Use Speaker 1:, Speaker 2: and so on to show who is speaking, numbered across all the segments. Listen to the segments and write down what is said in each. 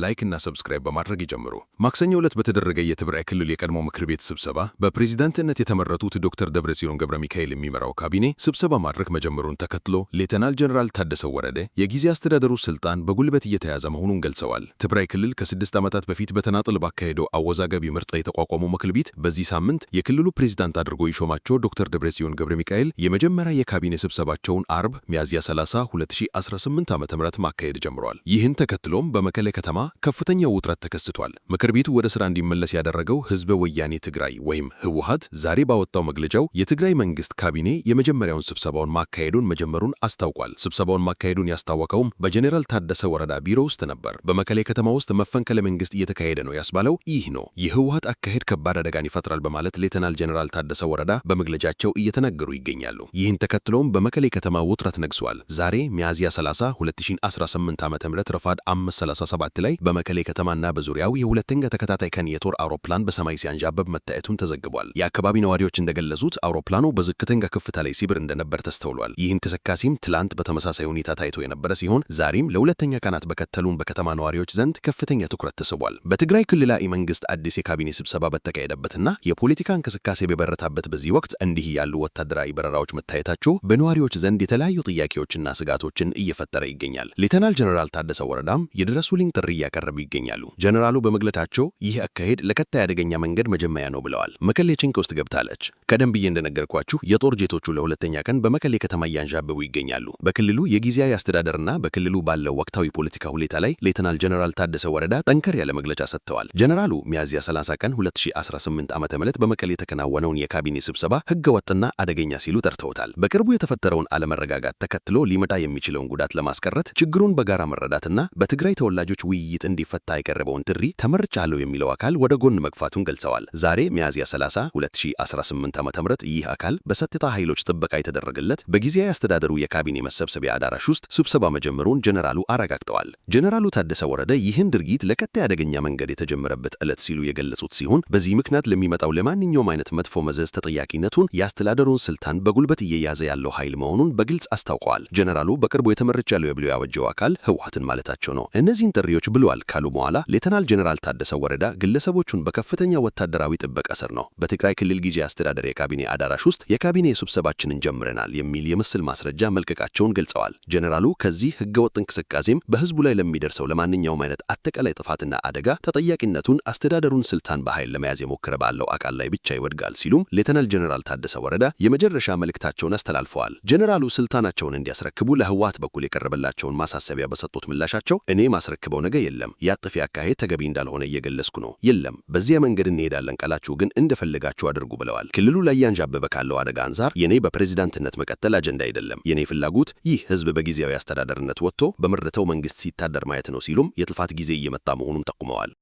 Speaker 1: ላይክ እና ሰብስክራይብ በማድረግ ይጀምሩ። ማክሰኞ ዕለት በተደረገ የትግራይ ክልል የቀድሞ ምክር ቤት ስብሰባ በፕሬዝዳንትነት የተመረጡት ዶክተር ደብረጽዮን ገብረ ሚካኤል የሚመራው ካቢኔ ስብሰባ ማድረግ መጀመሩን ተከትሎ ሌተናል ጀነራል ታደሰ ወረደ የጊዜ አስተዳደሩ ስልጣን በጉልበት እየተያዘ መሆኑን ገልጸዋል። ትግራይ ክልል ከ6 ዓመታት በፊት በተናጥል ባካሄደው አወዛጋቢ ምርጫ የተቋቋመው ምክር ቤት በዚህ ሳምንት የክልሉ ፕሬዝዳንት አድርጎ የሾማቸው ዶክተር ደብረጽዮን ገብረ ሚካኤል የመጀመሪያ የካቢኔ ስብሰባቸውን አርብ ሚያዝያ 30 2018 ዓ.ም ማካሄድ ጀምረዋል። ይህን ተከትሎም በመቀሌ ከተማ ከፍተኛ ውጥረት ተከስቷል። ምክር ቤቱ ወደ ስራ እንዲመለስ ያደረገው ህዝበ ወያኔ ትግራይ ወይም ህወሓት ዛሬ ባወጣው መግለጫው የትግራይ መንግስት ካቢኔ የመጀመሪያውን ስብሰባውን ማካሄዱን መጀመሩን አስታውቋል። ስብሰባውን ማካሄዱን ያስታወቀውም በጀኔራል ታደሰ ወረዳ ቢሮ ውስጥ ነበር። በመቀሌ ከተማ ውስጥ መፈንቅለ መንግስት እየተካሄደ ነው ያስባለው ይህ ነው። የህወሓት አካሄድ ከባድ አደጋን ይፈጥራል በማለት ሌተናል ጀኔራል ታደሰ ወረዳ በመግለጫቸው እየተናገሩ ይገኛሉ። ይህን ተከትሎም በመቀሌ ከተማ ውጥረት ነግሷል። ዛሬ ሚያዝያ 30 2018 ዓ.ም ረፋድ 5:37 ላይ በመቀሌ ከተማና በዙሪያው የሁለተኛ ተከታታይ ቀን የጦር አውሮፕላን በሰማይ ሲያንዣብብ መታየቱን ተዘግቧል። የአካባቢ ነዋሪዎች እንደገለጹት አውሮፕላኑ በዝቅተኛ ከፍታ ላይ ሲበር እንደነበር ተስተውሏል። ይህን እንቅስቃሴም ትላንት በተመሳሳይ ሁኔታ ታይቶ የነበረ ሲሆን ዛሬም ለሁለተኛ ቀናት በከተሉን በከተማ ነዋሪዎች ዘንድ ከፍተኛ ትኩረት ተስቧል። በትግራይ ክልላዊ መንግስት አዲስ የካቢኔ ስብሰባ በተካሄደበትና የፖለቲካ እንቅስቃሴ በበረታበት በዚህ ወቅት እንዲህ ያሉ ወታደራዊ በረራዎች መታየታቸው በነዋሪዎች ዘንድ የተለያዩ ጥያቄዎችና ስጋቶችን እየፈጠረ ይገኛል። ሌተናል ጀነራል ታደሰ ወረዳም የድረሱልኝ ጥሪ እያቀረቡ ይገኛሉ። ጀነራሉ በመግለጫቸው ይህ አካሄድ ለቀጣይ አደገኛ መንገድ መጀመሪያ ነው ብለዋል። መቀሌ ጭንቅ ውስጥ ገብታለች። ቀደም ብዬ እንደነገርኳችሁ የጦር ጄቶቹ ለሁለተኛ ቀን በመቀሌ ከተማ እያንዣበቡ ይገኛሉ። በክልሉ የጊዜያዊ አስተዳደርና በክልሉ ባለው ወቅታዊ ፖለቲካ ሁኔታ ላይ ሌተናል ጀነራል ታደሰ ወረዳ ጠንከር ያለ መግለጫ ሰጥተዋል። ጀነራሉ ሚያዝያ 30 ቀን 2018 ዓ.ም በመቀሌ የተከናወነውን የካቢኔ ስብሰባ ህገወጥና አደገኛ ሲሉ ጠርተውታል። በቅርቡ የተፈጠረውን አለመረጋጋት ተከትሎ ሊመጣ የሚችለውን ጉዳት ለማስቀረት ችግሩን በጋራ መረዳትና በትግራይ ተወላጆች ውይይት እንዲፈታ የቀረበውን ጥሪ ተመርጫለሁ የሚለው አካል ወደ ጎን መግፋቱን ገልጸዋል። ዛሬ ሚያዝያ 30 2018 ዓ.ም ይህ አካል በጸጥታ ኃይሎች ጥበቃ የተደረገለት በጊዜያዊ አስተዳደሩ የካቢኔ መሰብሰቢያ አዳራሽ ውስጥ ስብሰባ መጀመሩን ጀነራሉ አረጋግጠዋል። ጀነራሉ ታደሰ ወረደ ይህን ድርጊት ለቀጣይ አደገኛ መንገድ የተጀመረበት ዕለት ሲሉ የገለጹት ሲሆን በዚህ ምክንያት ለሚመጣው ለማንኛውም አይነት መጥፎ መዘዝ ተጠያቂነቱን የአስተዳደሩን ስልጣን በጉልበት እየያዘ ያለው ኃይል መሆኑን በግልጽ አስታውቀዋል። ጀነራሉ በቅርቡ የተመረጫለሁ ብሎ ያወጀው አካል ህወሓትን ማለታቸው ነው። እነዚህን ጥሪዎች ብለዋል ካሉ በኋላ ሌተናል ጀነራል ታደሰ ወረዳ ግለሰቦቹን በከፍተኛ ወታደራዊ ጥበቃ ስር ነው በትግራይ ክልል ጊዜያዊ አስተዳደር የካቢኔ አዳራሽ ውስጥ የካቢኔ ስብሰባችንን ጀምረናል የሚል የምስል ማስረጃ መልቀቃቸውን ገልጸዋል። ጀነራሉ ከዚህ ህገወጥ እንቅስቃሴም በህዝቡ ላይ ለሚደርሰው ለማንኛውም አይነት አጠቃላይ ጥፋትና አደጋ ተጠያቂነቱን አስተዳደሩን ስልጣን በኃይል ለመያዝ የሞከረ ባለው አካል ላይ ብቻ ይወድቃል ሲሉም ሌተናል ጀነራል ታደሰ ወረዳ የመጨረሻ መልእክታቸውን አስተላልፈዋል። ጀነራሉ ስልጣናቸውን እንዲያስረክቡ ለህወሓት በኩል የቀረበላቸውን ማሳሰቢያ በሰጡት ምላሻቸው እኔ ማስረክበው ነገር የለም፣ ያጥፊ አካሄድ ተገቢ እንዳልሆነ እየገለጽኩ ነው። የለም በዚያ መንገድ እንሄዳለን ቃላችሁ ግን እንደፈለጋችሁ አድርጉ ብለዋል። ክልሉ ላይ ያንዣበበ ካለው አደጋ አንጻር የኔ በፕሬዝዳንትነት መቀጠል አጀንዳ አይደለም። የኔ ፍላጎት ይህ ህዝብ በጊዜያዊ አስተዳደርነት ወጥቶ በመረጠው መንግስት ሲታደር ማየት ነው ሲሉም የጥፋት ጊዜ እየመጣ መሆኑን ጠቁመዋል።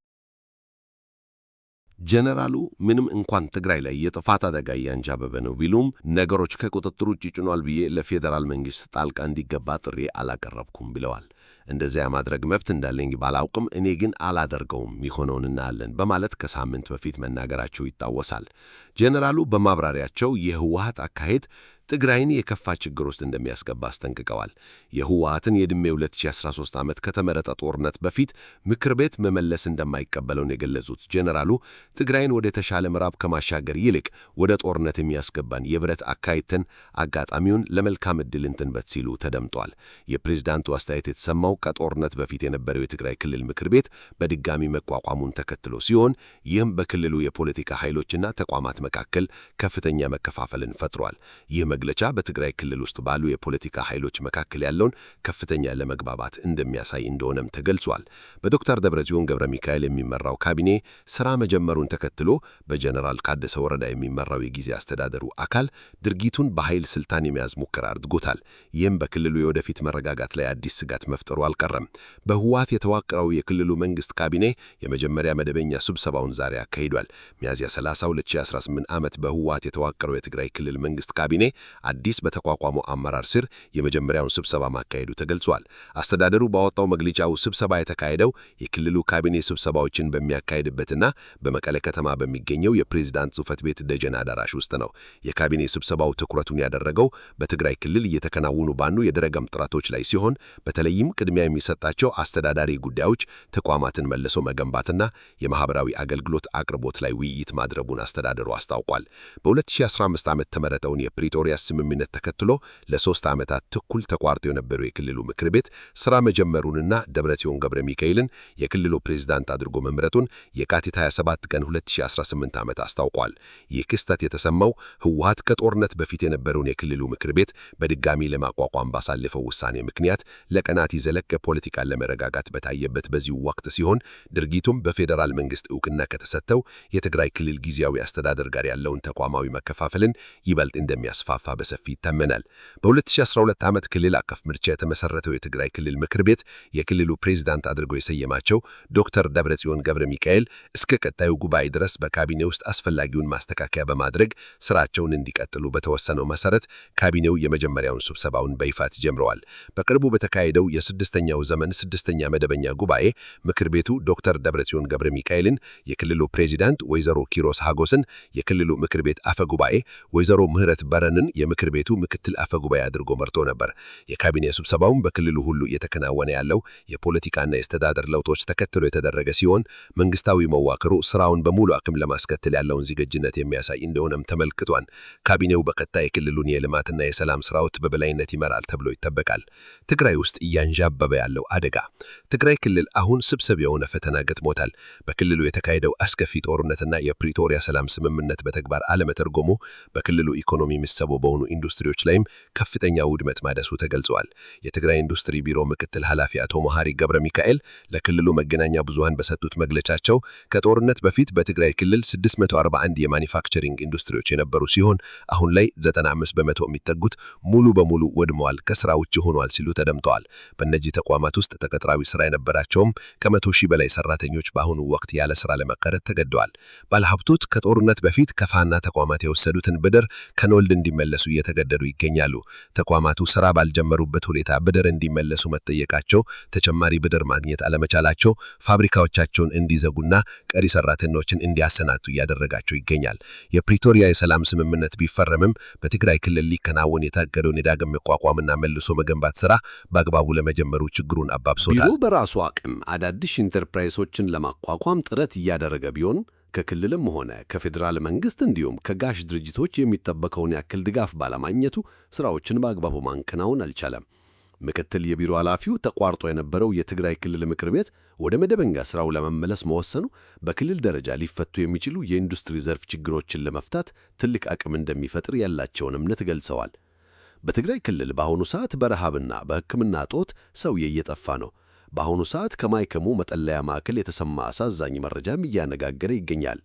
Speaker 2: ጀነራሉ ምንም እንኳን ትግራይ ላይ የጥፋት አደጋ እያንዣበበ ነው ቢሉም ነገሮች ከቁጥጥር ውጭ ጭኗል ብዬ ለፌዴራል መንግስት ጣልቃ እንዲገባ ጥሪ አላቀረብኩም ብለዋል። እንደዚያ ማድረግ መብት እንዳለኝ ባላውቅም እኔ ግን አላደርገውም ይሆነውን እናያለን በማለት ከሳምንት በፊት መናገራቸው ይታወሳል። ጀነራሉ በማብራሪያቸው የህወሓት አካሄድ ትግራይን የከፋ ችግር ውስጥ እንደሚያስገባ አስጠንቅቀዋል። የህወሓትን የዕድሜ 2013 ዓመት ከተመረጠ ጦርነት በፊት ምክር ቤት መመለስ እንደማይቀበለውን የገለጹት ጀነራሉ ትግራይን ወደ ተሻለ ምዕራብ ከማሻገር ይልቅ ወደ ጦርነት የሚያስገባን የብረት አካሄድን አጋጣሚውን ለመልካም ዕድል እንትንበት ሲሉ ተደምጧል። የፕሬዝዳንቱ አስተያየት የተሰማው ከጦርነት በፊት የነበረው የትግራይ ክልል ምክር ቤት በድጋሚ መቋቋሙን ተከትሎ ሲሆን ይህም በክልሉ የፖለቲካ ኃይሎችና ተቋማት መካከል ከፍተኛ መከፋፈልን ፈጥሯል። ይህ መግለጫ በትግራይ ክልል ውስጥ ባሉ የፖለቲካ ኃይሎች መካከል ያለውን ከፍተኛ ለመግባባት እንደሚያሳይ እንደሆነም ተገልጿል። በዶክተር ደብረጽዮን ገብረ ሚካኤል የሚመራው ካቢኔ ስራ መጀመሩን ተከትሎ በጀነራል ታደሰ ወረዳ የሚመራው የጊዜ አስተዳደሩ አካል ድርጊቱን በኃይል ስልጣን የመያዝ ሙከራ አድርጎታል። ይህም በክልሉ የወደፊት መረጋጋት ላይ አዲስ ስጋት መፍጠሩ አልቀረም። በህወሓት የተዋቀረው የክልሉ መንግስት ካቢኔ የመጀመሪያ መደበኛ ስብሰባውን ዛሬ አካሂዷል። ሚያዝያ 30 2018 ዓመት በህወሓት የተዋቀረው የትግራይ ክልል መንግስት ካቢኔ አዲስ በተቋቋመው አመራር ስር የመጀመሪያውን ስብሰባ ማካሄዱ ተገልጿል። አስተዳደሩ ባወጣው መግለጫው ስብሰባ የተካሄደው የክልሉ ካቢኔ ስብሰባዎችን በሚያካሄድበትና በመቀለ ከተማ በሚገኘው የፕሬዝዳንት ጽሕፈት ቤት ደጀን አዳራሽ ውስጥ ነው። የካቢኔ ስብሰባው ትኩረቱን ያደረገው በትግራይ ክልል እየተከናወኑ ባሉ የድረገም ጥረቶች ላይ ሲሆን በተለይም ቅድሚያ የሚሰጣቸው አስተዳዳሪ ጉዳዮች፣ ተቋማትን መልሶ መገንባትና የማህበራዊ አገልግሎት አቅርቦት ላይ ውይይት ማድረጉን አስተዳደሩ አስታውቋል። በ2015 ዓመት የተመረጠውን የፕሪቶሪያ ስምምነት ተከትሎ ለ3 ዓመታት ተኩል ተቋርጦ የነበረው የክልሉ ምክር ቤት ስራ መጀመሩንና ደብረጽዮን ገብረ ሚካኤልን የክልሉ ፕሬዝዳንት አድርጎ መምረጡን የካቲት 27 ቀን 2018 ዓመት አስታውቋል። ይህ ክስተት የተሰማው ህወሓት ከጦርነት በፊት የነበረውን የክልሉ ምክር ቤት በድጋሚ ለማቋቋም ባሳለፈው ውሳኔ ምክንያት ለቀናት ይዘለቅ የፖለቲካ ለመረጋጋት በታየበት በዚሁ ወቅት ሲሆን ድርጊቱም በፌዴራል መንግስት እውቅና ከተሰጠው የትግራይ ክልል ጊዜያዊ አስተዳደር ጋር ያለውን ተቋማዊ መከፋፈልን ይበልጥ እንደሚያስፋፋ በሰፊ ይታመናል። በ2012 ዓመት ክልል አቀፍ ምርጫ የተመሰረተው የትግራይ ክልል ምክር ቤት የክልሉ ፕሬዝዳንት አድርጎ የሰየማቸው ዶክተር ደብረጽዮን ገብረ ሚካኤል እስከ ቀጣዩ ጉባኤ ድረስ በካቢኔ ውስጥ አስፈላጊውን ማስተካከያ በማድረግ ስራቸውን እንዲቀጥሉ በተወሰነው መሰረት ካቢኔው የመጀመሪያውን ስብሰባውን በይፋት ጀምረዋል። በቅርቡ በተካሄደው የስድስተኛው ዘመን ስድስተኛ መደበኛ ጉባኤ ምክር ቤቱ ዶክተር ደብረጽዮን ገብረ ሚካኤልን፣ የክልሉ ፕሬዝዳንት ወይዘሮ ኪሮስ ሀጎስን፣ የክልሉ ምክር ቤት አፈ ጉባኤ ወይዘሮ ምህረት በረንን የምክር ቤቱ ምክትል አፈ ጉባኤ አድርጎ መርጦ ነበር። የካቢኔ ስብሰባውም በክልሉ ሁሉ እየተከናወነ ያለው የፖለቲካና የአስተዳደር ለውጦች ተከትሎ የተደረገ ሲሆን መንግስታዊ መዋቅሩ ስራውን በሙሉ አቅም ለማስከተል ያለውን ዝግጁነት የሚያሳይ እንደሆነም ተመልክቷል። ካቢኔው በቀጣይ የክልሉን የልማትና የሰላም ስራዎች በበላይነት ይመራል ተብሎ ይጠበቃል። ትግራይ ውስጥ እያንዣበበ ያለው አደጋ። ትግራይ ክልል አሁን ስብስብ የሆነ ፈተና ገጥሞታል። በክልሉ የተካሄደው አስከፊ ጦርነትና የፕሪቶሪያ ሰላም ስምምነት በተግባር አለመተርጎሙ በክልሉ ኢኮኖሚ የሚሰቡ በሆኑ ኢንዱስትሪዎች ላይም ከፍተኛ ውድመት ማድረሱ ተገልጿል። የትግራይ ኢንዱስትሪ ቢሮ ምክትል ኃላፊ አቶ መሐሪ ገብረ ሚካኤል ለክልሉ መገናኛ ብዙሃን በሰጡት መግለጫቸው ከጦርነት በፊት በትግራይ ክልል 641 የማኒፋክቸሪንግ ኢንዱስትሪዎች የነበሩ ሲሆን አሁን ላይ 95 በመቶ የሚጠጉት ሙሉ በሙሉ ወድመዋል፣ ከስራ ውጭ ሆኗል ሲሉ ተደምጠዋል። በእነዚህ ተቋማት ውስጥ ተቀጥራዊ ስራ የነበራቸውም ከ100 ሺህ በላይ ሰራተኞች በአሁኑ ወቅት ያለ ስራ ለመቀረት ተገደዋል። ባለሀብቶች ከጦርነት በፊት ከፋና ተቋማት የወሰዱትን ብድር ከኖልድ እንዲመለሱ እየተገደዱ ይገኛሉ። ተቋማቱ ስራ ባልጀመሩበት ሁኔታ ብድር እንዲመለሱ መጠየቃቸው ተጨማሪ ብድር ማግኘት አለመቻላቸው ፋብሪካዎቻቸውን እንዲዘጉና ቀሪ ሰራተኞችን እንዲያሰናቱ እያደረጋቸው ይገኛል። የፕሪቶሪያ የሰላም ስምምነት ቢፈረምም በትግራይ ክልል ሊከናወን የታቀደውን የዳግም መቋቋምና መልሶ መገንባት ስራ በአግባቡ ለመጀመሩ ችግሩን አባብሶታል።
Speaker 3: ቢሮው በራሱ አቅም አዳዲስ ኢንተርፕራይዞችን ለማቋቋም ጥረት እያደረገ ቢሆን ከክልልም ሆነ ከፌዴራል መንግስት እንዲሁም ከጋሽ ድርጅቶች የሚጠበቀውን ያክል ድጋፍ ባለማግኘቱ ስራዎችን በአግባቡ ማከናወን አልቻለም። ምክትል የቢሮ ኃላፊው ተቋርጦ የነበረው የትግራይ ክልል ምክር ቤት ወደ መደበኛ ስራው ለመመለስ መወሰኑ በክልል ደረጃ ሊፈቱ የሚችሉ የኢንዱስትሪ ዘርፍ ችግሮችን ለመፍታት ትልቅ አቅም እንደሚፈጥር ያላቸውን እምነት ገልጸዋል። በትግራይ ክልል በአሁኑ ሰዓት በረሃብና በሕክምና እጦት ሰው እየጠፋ ነው። በአሁኑ ሰዓት ከማይከሙ መጠለያ ማዕከል የተሰማ አሳዛኝ መረጃም እያነጋገረ ይገኛል።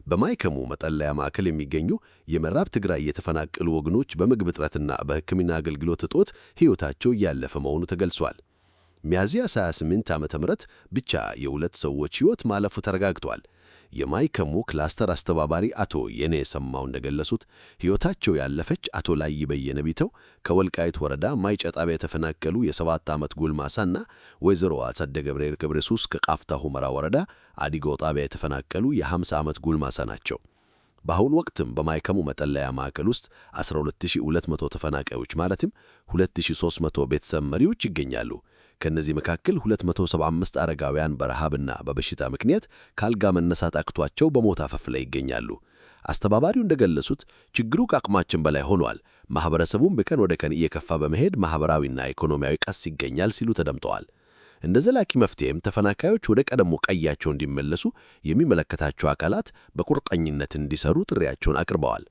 Speaker 3: በማይከሙ መጠለያ ማዕከል የሚገኙ የምዕራብ ትግራይ የተፈናቀሉ ወገኖች በምግብ እጥረትና በሕክምና አገልግሎት እጦት ሕይወታቸው እያለፈ መሆኑ ተገልጿል። ሚያዝያ 28 ዓ.ም ብቻ የሁለት ሰዎች ሕይወት ማለፉ ተረጋግጧል። የማይከሙ ክላስተር አስተባባሪ አቶ የኔ ሰማው እንደገለጹት ሕይወታቸው ያለፈች አቶ ላይ በየነ ቢተው ከወልቃይት ወረዳ ማይጨ ጣቢያ የተፈናቀሉ የ7 ዓመት ጎልማሳና ወይዘሮ አጸደ ገብርኤል ክብረሱስ ከቃፍታ ሁመራ ወረዳ አዲጎ ጣቢያ የተፈናቀሉ የ50 ዓመት ጎልማሳ ናቸው። በአሁኑ ወቅትም በማይከሙ መጠለያ ማዕከል ውስጥ 12200 ተፈናቃዮች ማለትም 2300 ቤተሰብ መሪዎች ይገኛሉ። ከነዚህ መካከል 275 አረጋውያን በረሃብና በበሽታ ምክንያት ካልጋ መነሳት አቅቷቸው በሞት አፋፍ ላይ ይገኛሉ። አስተባባሪው እንደገለጹት ችግሩ ከአቅማችን በላይ ሆኗል፣ ማህበረሰቡም በቀን ወደ ቀን እየከፋ በመሄድ ማህበራዊና ኢኮኖሚያዊ ቀውስ ይገኛል ሲሉ ተደምጠዋል። እንደ ዘላቂ መፍትሄም ተፈናቃዮች ወደ ቀደሞ ቀያቸው እንዲመለሱ የሚመለከታቸው አካላት በቁርጠኝነት እንዲሰሩ ጥሪያቸውን አቅርበዋል።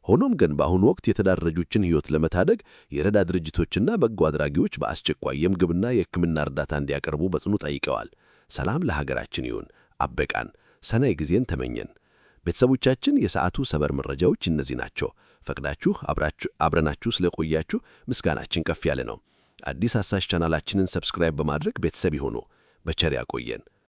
Speaker 3: ሆኖም ግን በአሁኑ ወቅት የተዳረጁትን ሕይወት ለመታደግ የረዳ ድርጅቶችና በጎ አድራጊዎች በአስቸኳይ የምግብና የሕክምና እርዳታ እንዲያቀርቡ በጽኑ ጠይቀዋል። ሰላም ለሀገራችን ይሁን። አበቃን። ሰናይ ጊዜን ተመኘን። ቤተሰቦቻችን፣ የሰዓቱ ሰበር መረጃዎች እነዚህ ናቸው። ፈቅዳችሁ አብረናችሁ ስለቆያችሁ ምስጋናችን ከፍ ያለ ነው። አዲስ አሳሽ ቻናላችንን ሰብስክራይብ በማድረግ ቤተሰብ ይሁኑ። በቸር ያቆየን።